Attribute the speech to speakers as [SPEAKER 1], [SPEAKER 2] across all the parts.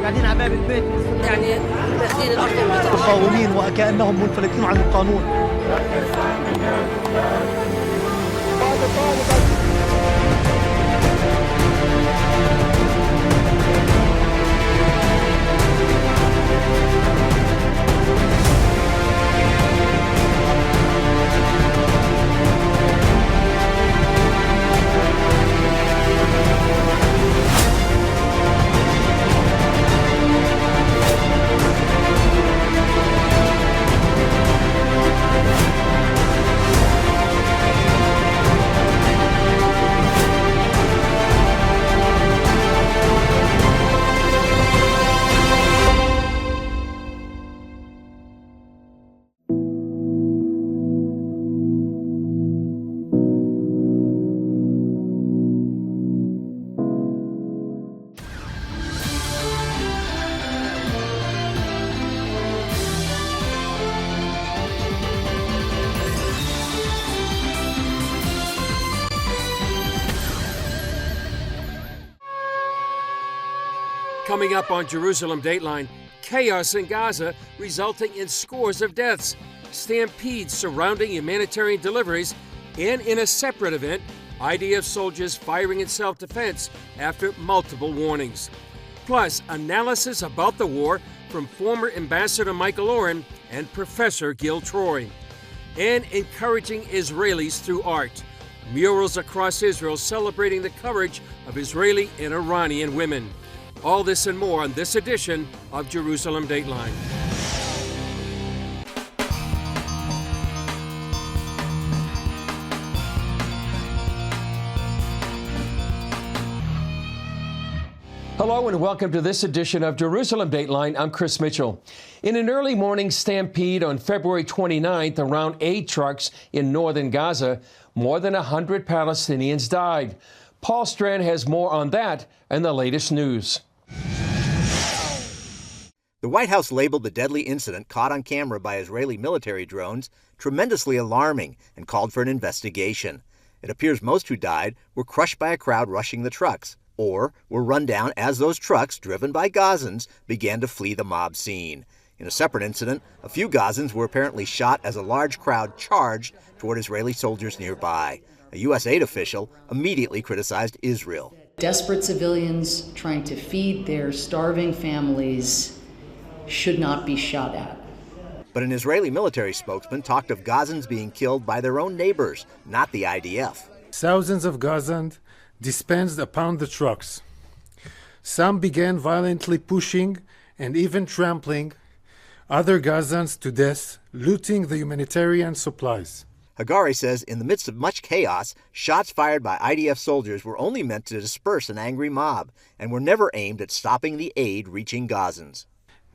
[SPEAKER 1] قاعدين على باب البيت
[SPEAKER 2] يعني داخلين الأرض
[SPEAKER 1] مقاومين وكأنهم منفلتين عن القانون.
[SPEAKER 3] Coming up on Jerusalem Dateline, chaos in Gaza resulting in scores of deaths, stampedes surrounding humanitarian deliveries, and in a separate event, IDF soldiers firing in self-defense after multiple warnings. Plus, analysis about the war from former Ambassador Michael Oren and Professor Gil Troy. And encouraging Israelis through art. Murals across Israel celebrating the courage of Israeli and Iranian women. All this and more on this edition of Jerusalem Dateline. Hello and welcome to this edition of Jerusalem Dateline. I'm Chris Mitchell. In an early morning stampede on February 29th around aid trucks in northern Gaza, more than 100 Palestinians died. Paul Strand has more on that and the latest news.
[SPEAKER 4] The White House labeled the deadly incident caught on camera by Israeli military drones tremendously alarming and called for an investigation. It appears most who died were crushed by a crowd rushing the trucks, or were run down as those trucks, driven by Gazans, began to flee the mob scene. In a separate incident, a few Gazans were apparently shot as a large crowd charged toward Israeli soldiers nearby. A U.S. aid official immediately criticized Israel.
[SPEAKER 5] Desperate civilians trying to feed their starving families should not be shot at.
[SPEAKER 4] But an Israeli military spokesman talked of Gazans being killed by their own neighbors, not the IDF.
[SPEAKER 6] Thousands of Gazans dispensed upon the trucks. Some began violently pushing and even trampling other Gazans to death, looting the humanitarian supplies.
[SPEAKER 4] Hagari says in the midst of much chaos, shots fired by IDF soldiers were only meant to disperse an angry mob and were never aimed at stopping the aid reaching Gazans.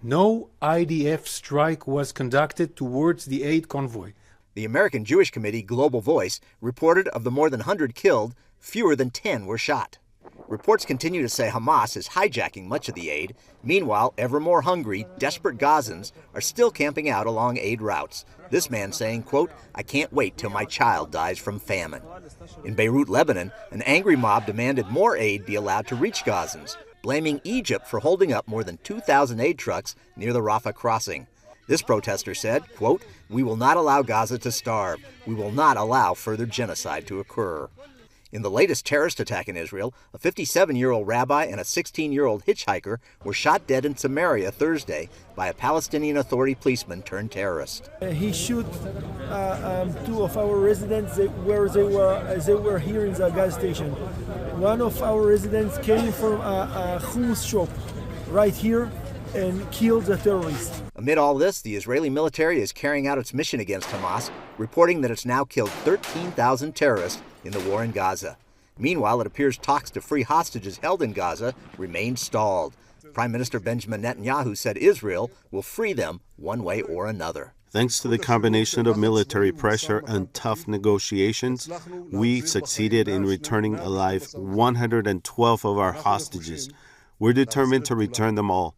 [SPEAKER 6] No IDF strike was conducted towards the aid convoy.
[SPEAKER 4] The American Jewish Committee Global Voice reported of the more than 100 killed, fewer than 10 were shot. Reports continue to say Hamas is hijacking much of the aid. Meanwhile, ever more hungry, desperate Gazans are still camping out along aid routes. This man saying, quote, "I can't wait till my child dies from famine." In Beirut, Lebanon, an angry mob demanded more aid be allowed to reach Gazans, blaming Egypt for holding up more than 2,000 aid trucks near the Rafah crossing. This protester said, quote, "We will not allow Gaza to starve. We will not allow further genocide to occur." In the latest terrorist attack in Israel, a 57-year-old rabbi and a 16-year-old hitchhiker were shot dead in Samaria Thursday by a Palestinian Authority policeman turned terrorist.
[SPEAKER 7] He shot two of our residents where they were here in the gas station. One of our residents came from a hummus shop right here and killed the terrorist.
[SPEAKER 4] Amid all this, the Israeli military is carrying out its mission against Hamas, reporting that it's now killed 13,000 terrorists in the war in Gaza. Meanwhile, it appears talks to free hostages held in Gaza remain stalled. Prime Minister Benjamin Netanyahu said Israel will free them one way or another.
[SPEAKER 8] Thanks to the combination of military pressure and tough negotiations, we succeeded in returning alive 112 of our hostages. We're determined to return them all.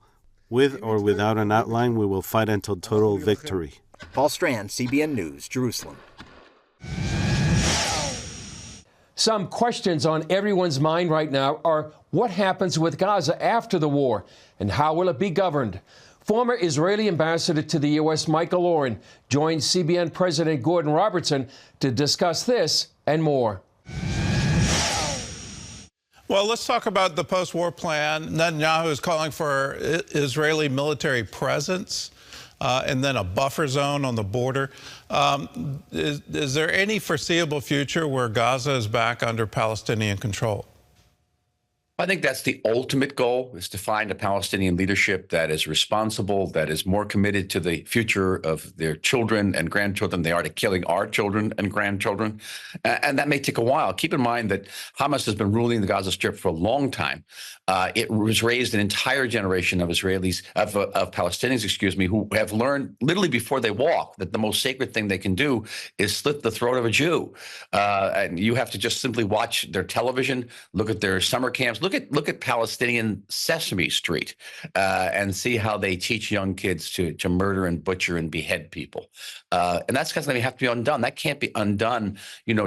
[SPEAKER 8] With or without an outline, we will fight until total victory.
[SPEAKER 4] Paul Strand, CBN News, Jerusalem.
[SPEAKER 3] Some questions on everyone's mind right now are what happens with Gaza after the war and how will it be governed? Former Israeli ambassador to the U.S. Michael Oren joined CBN President Gordon Robertson to discuss this and more.
[SPEAKER 9] Well, let's talk about the post-war plan. Netanyahu is calling for Israeli military presence and then a buffer zone on the border. Is there any foreseeable future where Gaza is back under Palestinian control?
[SPEAKER 10] I think that's the ultimate goal, is to find a Palestinian leadership that is responsible, that is more committed to the future of their children and grandchildren they are to killing our children and grandchildren. And that may take a while. Keep in mind that Hamas has been ruling the Gaza Strip for a long time. It was raised an entire generation of Israelis, of Palestinians, excuse me, who have learned literally before they walk that the most sacred thing they can do is slit the throat of a Jew. And you have to just simply watch their television, look at their summer camps, look at Palestinian Sesame Street, and see how they teach young kids to murder and butcher and behead people. And that's going to have to be undone. That can't be undone,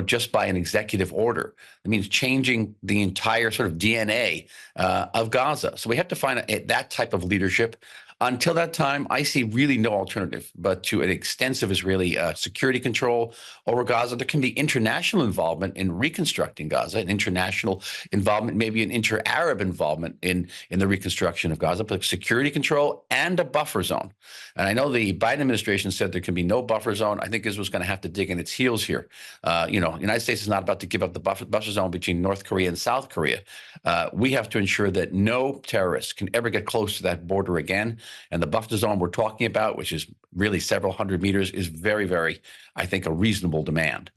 [SPEAKER 10] just by an executive order. It means changing the entire sort of DNA of Gaza. So we have to find that type of leadership. Until that time, I see really no alternative but to an extensive Israeli security control over Gaza. There can be international involvement in reconstructing Gaza, an international involvement, maybe an inter-Arab involvement in the reconstruction of Gaza, but security control and a buffer zone. And I know the Biden administration said there can be no buffer zone. I think Israel's going to have to dig in its heels here. The United States is not about to give up the buffer zone between North Korea and South Korea. We have to ensure that no terrorists can ever get close to that border again. And the buffer zone we're talking about, which is really several hundred meters, is very, very, I think, a reasonable demand.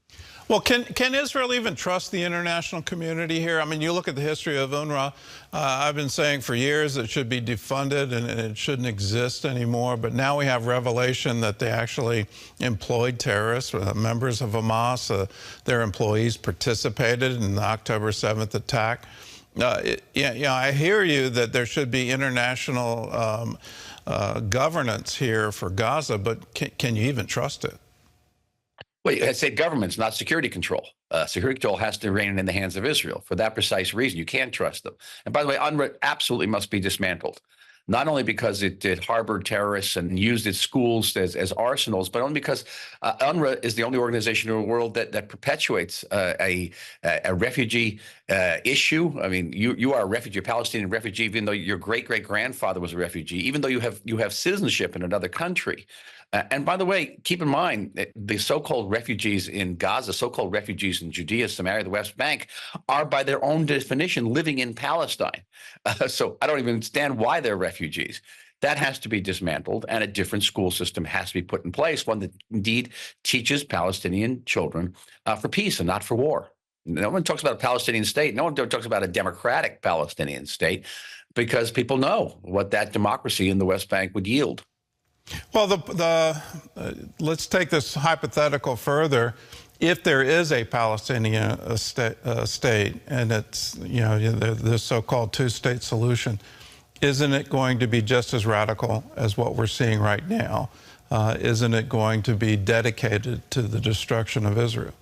[SPEAKER 9] Well, can Israel even trust the international community here? I mean, you look at the history of UNRWA. I've been saying for years it should be defunded and it shouldn't exist anymore. But now we have revelation that they actually employed terrorists, members of Hamas. Their employees participated in the October 7th attack. I hear you that there should be international governance here for Gaza, but can you even trust it?
[SPEAKER 10] Well, I say governments, not security control. Security control has to remain in the hands of Israel for that precise reason. You can't trust them. And by the way, UNRWA absolutely must be dismantled. Not only because it harbored terrorists and used its schools as arsenals, but only because UNRWA is the only organization in the world that perpetuates a refugee issue. I mean, you are a refugee, a Palestinian refugee, even though your great-great-grandfather was a refugee, even though you have citizenship in another country. And by the way, keep in mind, the so-called refugees in Gaza, so-called refugees in Judea, Samaria, the West Bank, are by their own definition living in Palestine. So I don't even understand why they're refugees. That has to be dismantled, and a different school system has to be put in place, one that indeed teaches Palestinian children for peace and not for war. No one talks about a Palestinian state. No one talks about a democratic Palestinian state, because people know what that democracy in the West Bank would yield.
[SPEAKER 9] Well, let's take this hypothetical further. If there is a Palestinian state and it's, the so-called two-state solution, isn't it going to be just as radical as what we're seeing right now? Isn't it going to be dedicated to the destruction of Israel?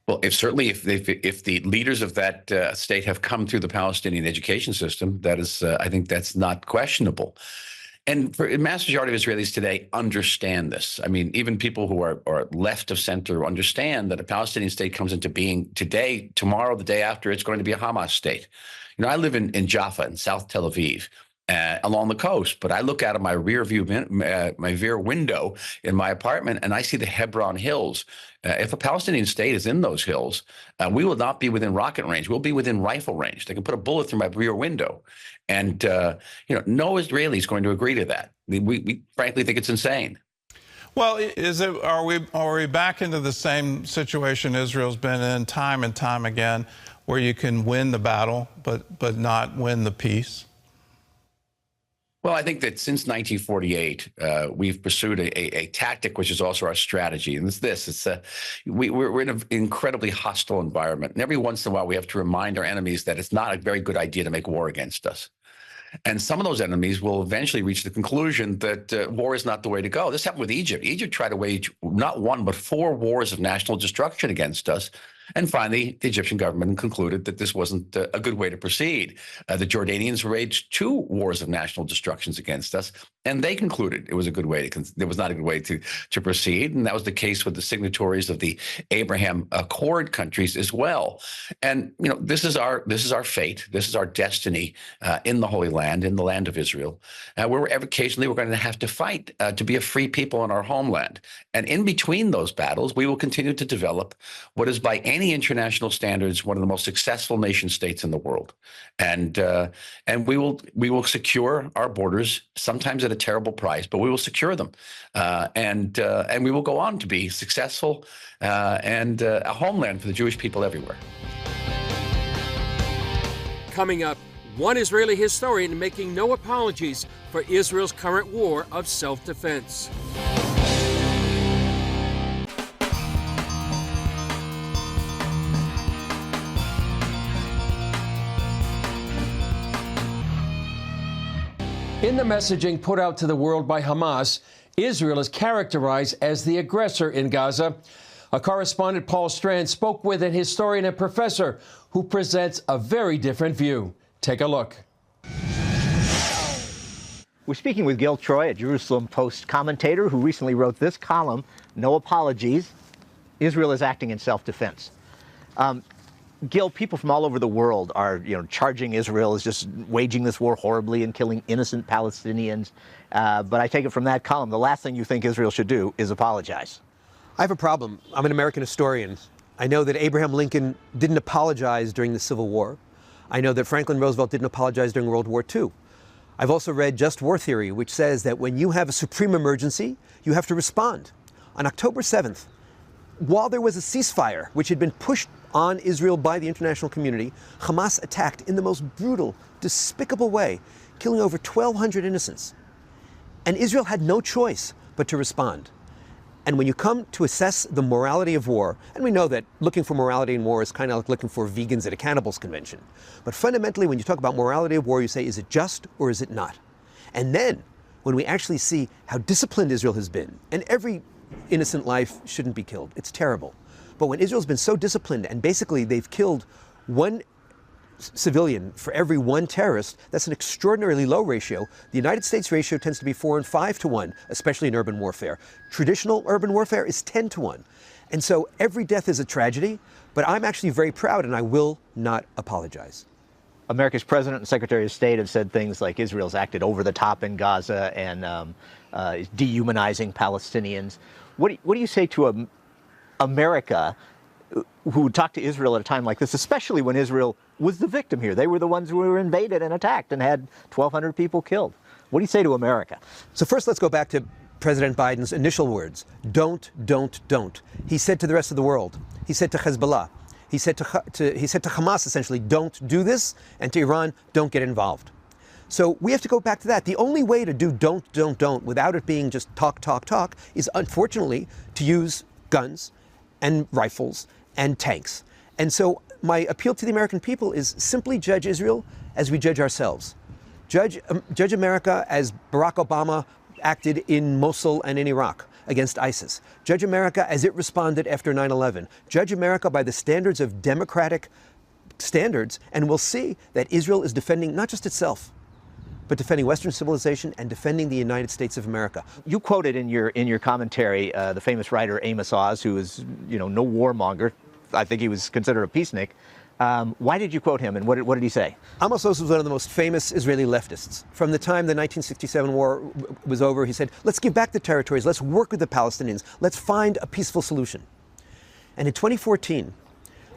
[SPEAKER 10] Well, if the leaders of that state have come through the Palestinian education system, that is, I think that's not questionable. And for a mass majority of Israelis today understand this. I mean, even people who are left of center understand that a Palestinian state comes into being today, tomorrow, the day after, it's going to be a Hamas state. I live in Jaffa in South Tel Aviv, along the coast, but I look out of my rear window in my apartment and I see the Hebron Hills. If a Palestinian state is in those hills, we will not be within rocket range. We'll be within rifle range. They can put a bullet through my rear window. And, no Israeli is going to agree to that. We frankly think it's insane.
[SPEAKER 9] Well, are we back into the same situation Israel's been in time and time again, where you can win the battle, but not win the peace?
[SPEAKER 10] Well, I think that since 1948, we've pursued a tactic which is also our strategy, and we're in an incredibly hostile environment, and every once in a while we have to remind our enemies that it's not a very good idea to make war against us. And some of those enemies will eventually reach the conclusion that war is not the way to go. This happened with Egypt. Egypt tried to wage not one, but 4 wars of national destruction against us. And finally, the Egyptian government concluded that this wasn't a good way to proceed. The Jordanians waged 2 wars of national destructions against us, and they concluded it was a good way it was not a good way to proceed. And that was the case with the signatories of the Abraham Accord countries as well. And this is our fate. This is our destiny in the Holy Land, in the land of Israel, where occasionally we're going to have to fight to be a free people in our homeland. And in between those battles, we will continue to develop what is, by any international standards, one of the most successful nation states in the world. And we will secure our borders, sometimes at a terrible price, but we will secure them. And we will go on to be successful and a homeland for the Jewish people everywhere.
[SPEAKER 3] Coming up, one Israeli historian making no apologies for Israel's current war of self-defense. In the messaging put out to the world by Hamas, Israel is characterized as the aggressor in Gaza. Our correspondent Paul Strand spoke with an historian and professor who presents a very different view. Take a look.
[SPEAKER 4] We're speaking with Gil Troy, a Jerusalem Post commentator who recently wrote this column, No Apologies, Israel is Acting in Self-Defense. Gil, people from all over the world are, charging Israel as just waging this war horribly and killing innocent Palestinians. But I take it from that column, the last thing you think Israel should do is apologize.
[SPEAKER 11] I have a problem. I'm an American historian. I know that Abraham Lincoln didn't apologize during the Civil War. I know that Franklin Roosevelt didn't apologize during World War II. I've also read Just War Theory, which says that when you have a supreme emergency, you have to respond. On October 7th, while there was a ceasefire, which had been pushed on Israel by the international community, Hamas attacked in the most brutal, despicable way, killing over 1,200 innocents. And Israel had no choice but to respond. And when you come to assess the morality of war, and we know that looking for morality in war is kind of like looking for vegans at a cannibals convention. But fundamentally, when you talk about morality of war, you say, is it just or is it not? And then, when we actually see how disciplined Israel has been, and every innocent life shouldn't be killed, it's terrible. But when Israel's been so disciplined, and basically they've killed 1 civilian for every 1 terrorist, that's an extraordinarily low ratio. The United States ratio tends to be 4 and 5 to 1, especially in urban warfare. Traditional urban warfare is 10 to 1. And so every death is a tragedy, but I'm actually very proud and I will not apologize.
[SPEAKER 4] America's president and secretary of state have said things like Israel's acted over the top in Gaza and is dehumanizing Palestinians. What do you say to America, who talked to Israel at a time like this, especially when Israel was the victim here? They were the ones who were invaded and attacked and had 1,200 people killed. What do you say to America?
[SPEAKER 11] So first, let's go back to President Biden's initial words. Don't. He said to the rest of the world, he said to Hezbollah, he said to Hamas, essentially, don't do this, and to Iran, don't get involved. So we have to go back to that. The only way to do don't without it being just talk is, unfortunately, to use guns and rifles and tanks. And so my appeal to the American people is simply judge Israel as we judge ourselves. Judge America as Barack Obama acted in Mosul and in Iraq against ISIS. Judge America as it responded after 9/11. Judge America by the standards of democratic standards, and we'll see that Israel is defending not just itself, but defending Western civilization and defending the United States of America.
[SPEAKER 4] You quoted in your commentary the famous writer Amos Oz, who is no warmonger. I think he was considered a peacenik. Why did you quote him, and what did he say?
[SPEAKER 11] Amos Oz was one of the most famous Israeli leftists. From the time the 1967 war was over, he said, let's give back the territories, let's work with the Palestinians, let's find a peaceful solution. And in 2014,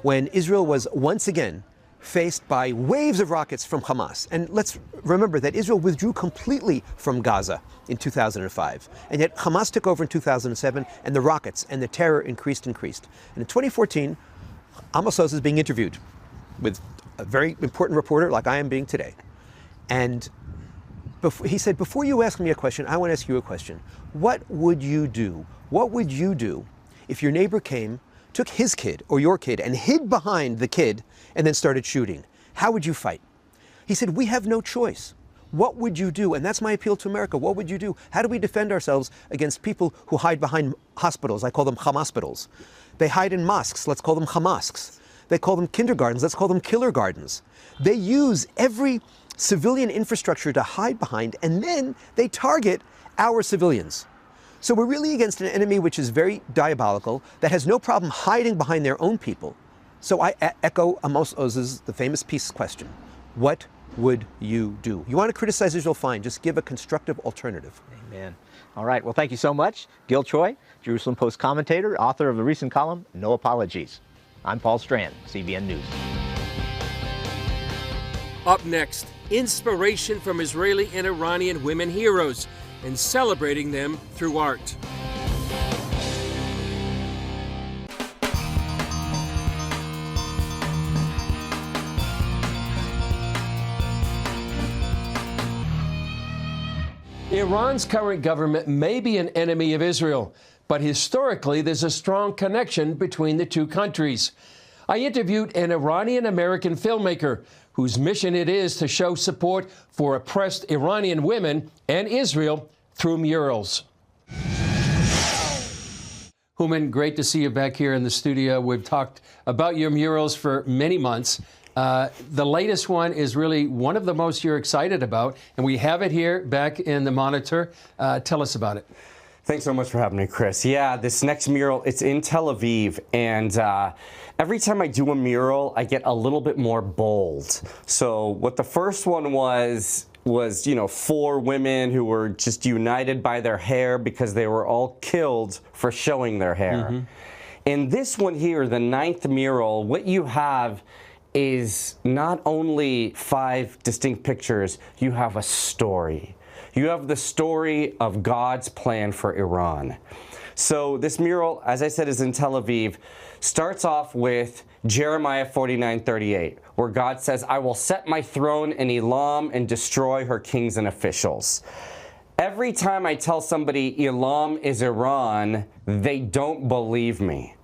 [SPEAKER 11] when Israel was once again faced by waves of rockets from Hamas. And let's remember that Israel withdrew completely from Gaza in 2005. And yet Hamas took over in 2007, and the rockets and the terror increased. And in 2014, Amos Oz is being interviewed with a very important reporter like I am being today. And he said, before you ask me a question, I want to ask you a question. What would you do? What would you do if your neighbor came, took his kid or your kid and hid behind the kid and then started shooting? How would you fight? He said, we have no choice. What would you do? And that's my appeal to America. What would you do? How do we defend ourselves against people who hide behind hospitals? I call them Hamas hospitals. They hide in mosques. Let's call them Hamasks. They call them kindergartens. Let's call them killer gardens. They use every civilian infrastructure to hide behind, and then they target our civilians. So we're really against an enemy which is very diabolical, that has no problem hiding behind their own people. So I echo Amos Oz's, the famous peace question. What would you do? You want to criticize Israel, fine. Just give a constructive alternative.
[SPEAKER 12] Amen. All right. Well, thank you so much. Gil Choi, Jerusalem Post commentator, author of a recent column, No Apologies. I'm Paul Strand, CBN News.
[SPEAKER 3] Up next, inspiration from Israeli and Iranian women heroes and celebrating them through art. Iran's current government may be an enemy of Israel, but historically there's a strong connection between the two countries. I interviewed an Iranian-American filmmaker whose mission it is to show support for oppressed Iranian women and Israel through murals. Human, great to see you back here in the studio. We've talked about your murals for many months. The latest one is really one of the most you're excited about, and we have it here back in the monitor. Tell us about it.
[SPEAKER 13] Thanks so much for having me, Chris. Yeah, this next mural, it's in Tel Aviv, and every time I do a mural, I get a little bit more bold. So what the first one was, you know, 4 women who were just united by their hair because they were all killed for showing their hair. Mm-hmm. In this one here, the 9th mural, what you have is not only 5 distinct pictures, you have a story. You have the story of God's plan for Iran. So this mural, as I said, is in Tel Aviv, starts off with Jeremiah 49:38, where God says, I will set my throne in Elam and destroy her kings and officials. Every time I tell somebody Elam is Iran, they don't believe me.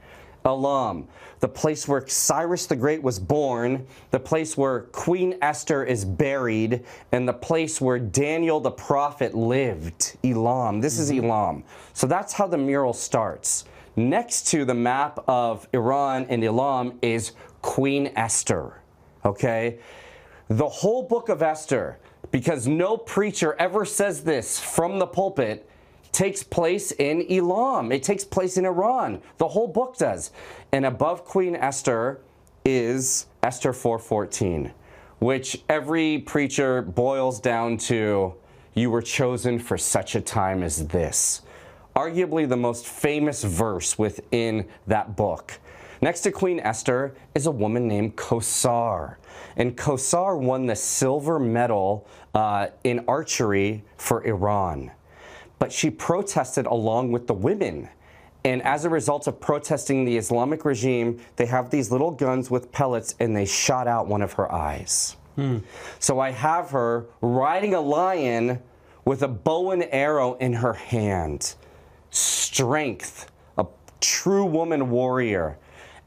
[SPEAKER 13] Elam, the place where Cyrus the Great was born, the place where Queen Esther is buried, and the place where Daniel the prophet lived. Elam. This is Elam. So that's how the mural starts. Next to the map of Iran and Elam is Queen Esther. Okay? The whole book of Esther, because no preacher ever says this from the pulpit, takes place in Elam. It takes place in Iran. The whole book does. And above Queen Esther is Esther 4:14, which every preacher boils down to, you were chosen for such a time as this. Arguably the most famous verse within that book. Next to Queen Esther is a woman named Kosar. And Kosar won the silver medal in archery for Iran. But she protested along with the women. And as a result of protesting the Islamic regime, they have these little guns with pellets and they shot out one of her eyes. So I have her riding a lion with a bow and arrow in her hand. Strength, a true woman warrior.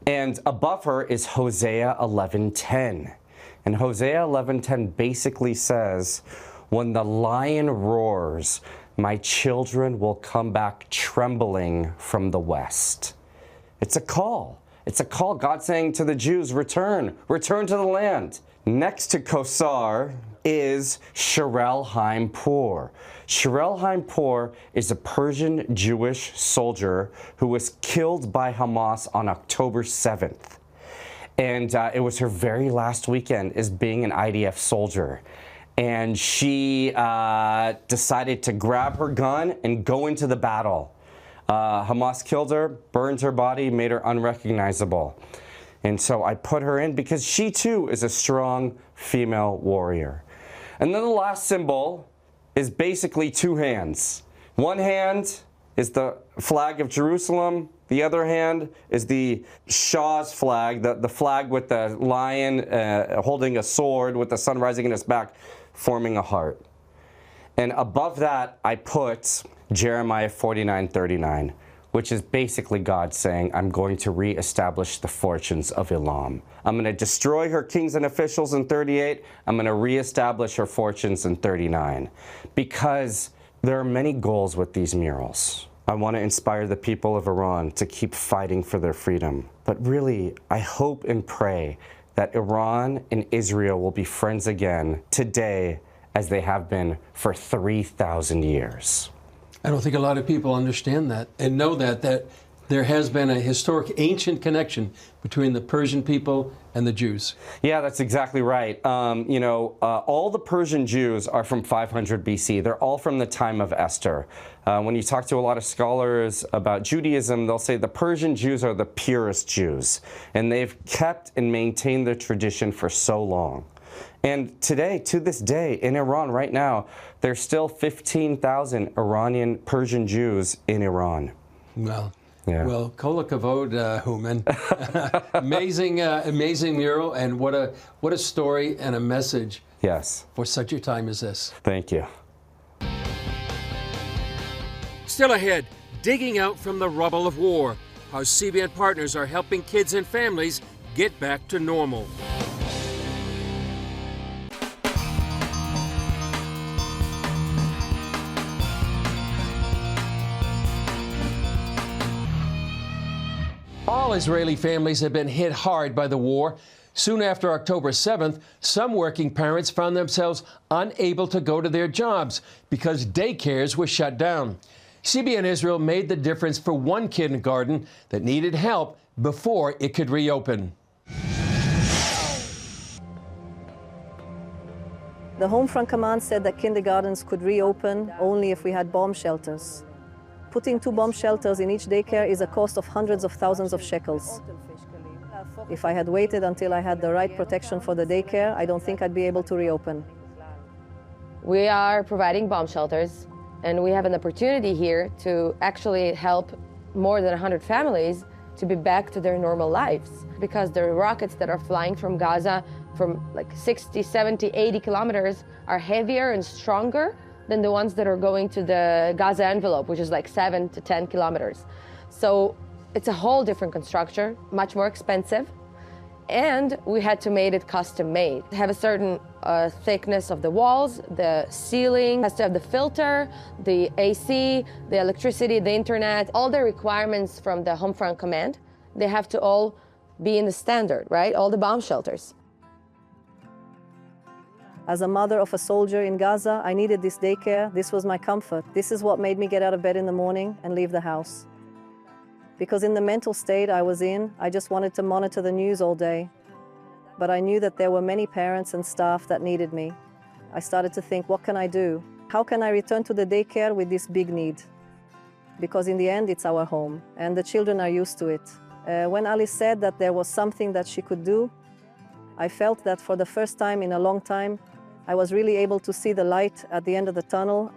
[SPEAKER 13] And above her is Hosea 11:10. And Hosea 11:10 basically says, when the lion roars, my children will come back trembling from the west. It's a call. It's a call. God saying to the Jews, return to the land. Next to Kosar is Sherel Haim-Pur. Sherel Haim-Pur is a Persian Jewish soldier who was killed by Hamas on October 7th. And it was her very last weekend as being an IDF soldier. And she decided to grab her gun and go into the battle. Hamas killed her, burned her body, made her unrecognizable. And so I put her in because she too is a strong female warrior. And then the last symbol is basically 2 hands. One hand is the flag of Jerusalem. The other hand is the Shah's flag, the flag with the lion holding a sword with the sun rising in his back, forming a heart. And above that, I put Jeremiah 49:39, which is basically God saying, I'm going to reestablish the fortunes of Elam. I'm going to destroy her kings and officials in 38. I'm going to reestablish her fortunes in 39. Because there are many goals with these murals. I want to inspire the people of Iran to keep fighting for their freedom. But really, I hope and pray that Iran and Israel will be friends again today as they have been for 3,000 years.
[SPEAKER 3] I don't think a lot of people understand that and know that there has been a historic ancient connection between the Persian people and the Jews.
[SPEAKER 13] Yeah, that's exactly right. All the Persian Jews are from 500 BC. They're all from the time of Esther. When you talk to a lot of scholars about Judaism, they'll say the Persian Jews are the purest Jews, and they've kept and maintained their tradition for so long. And today, to this day, in Iran right now, there's still 15,000 Iranian Persian Jews in Iran.
[SPEAKER 3] Well,
[SPEAKER 13] yeah.
[SPEAKER 3] Well, kol hakavod, Human. Amazing mural, and what a story and a message.
[SPEAKER 13] Yes.
[SPEAKER 3] For such a time as this.
[SPEAKER 13] Thank you.
[SPEAKER 3] Still ahead, digging out from the rubble of war, how CBN partners are helping kids and families get back to normal. All Israeli families have been hit hard by the war. Soon after October 7th, some working parents found themselves unable to go to their jobs because daycares were shut down. CBN Israel made the difference for one kindergarten that needed help before it could reopen.
[SPEAKER 14] The Home Front Command said that kindergartens could reopen only if we had bomb shelters. Putting 2 bomb shelters in each daycare is a cost of hundreds of thousands of shekels. If I had waited until I had the right protection for the daycare, I don't think I'd be able to reopen.
[SPEAKER 15] We are providing bomb shelters, and we have an opportunity here to actually help more than 100 families to be back to their normal lives, because the rockets that are flying from Gaza from like 60, 70, 80 kilometers are heavier and stronger than the ones that are going to the Gaza envelope, which is like 7 to 10 kilometers. So it's a whole different construction, much more expensive, and we had to make it custom made. Have a certain thickness of the walls, the ceiling has to have the filter, the AC, the electricity, the internet, all the requirements from the Home Front Command, they have to all be in the standard, right? All the bomb shelters.
[SPEAKER 14] As a mother of a soldier in Gaza, I needed this daycare. This was my comfort. This is what made me get out of bed in the morning and leave the house. Because in the mental state I was in, I just wanted to monitor the news all day. But I knew that there were many parents and staff that needed me. I started to think, what can I do? How can I return to the daycare with this big need? Because in the end, it's our home, and the children are used to it. When Ali said that there was something that she could do, I felt that for the first time in a long time, I was really able to see the light at the end of the tunnel.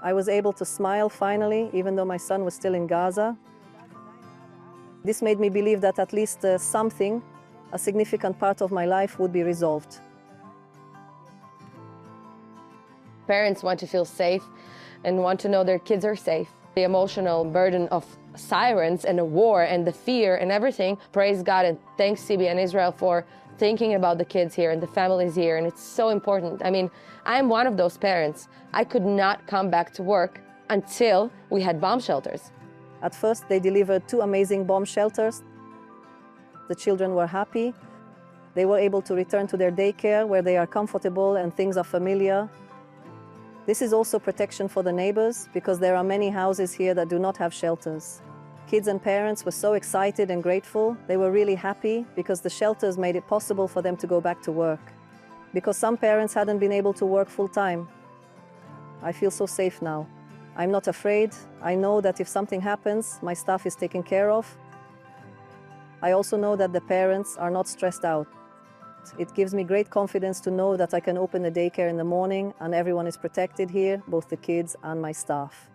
[SPEAKER 14] I was able to smile finally, even though my son was still in Gaza. This made me believe that at least something, a significant part of my life, would be resolved.
[SPEAKER 15] Parents want to feel safe and want to know their kids are safe. The emotional burden of sirens and the war and the fear and everything, praise God and thanks CBN Israel for thinking about the kids here and the families here, and it's so important. I mean, I'm one of those parents. I could not come back to work until we had bomb shelters.
[SPEAKER 14] At first, they delivered 2 amazing bomb shelters. The children were happy. They were able to return to their daycare where they are comfortable and things are familiar. This is also protection for the neighbors, because there are many houses here that do not have shelters. Kids and parents were so excited and grateful. They were really happy because the shelters made it possible for them to go back to work. Because some parents hadn't been able to work full time. I feel so safe now. I'm not afraid. I know that if something happens, my staff is taken care of. I also know that the parents are not stressed out. It gives me great confidence to know that I can open the daycare in the morning and everyone is protected here, both the kids and my staff.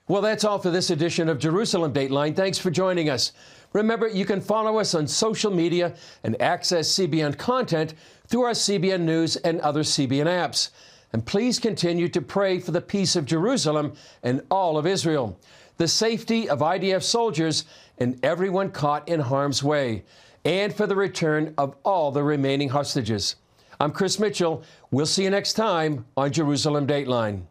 [SPEAKER 3] Well, that's all for this edition of Jerusalem Dateline. Thanks for joining us. Remember, you can follow us on social media and access CBN content through our CBN News and other CBN apps. And please continue to pray for the peace of Jerusalem and all of Israel, the safety of IDF soldiers and everyone caught in harm's way, and for the return of all the remaining hostages. I'm Chris Mitchell. We'll see you next time on Jerusalem Dateline.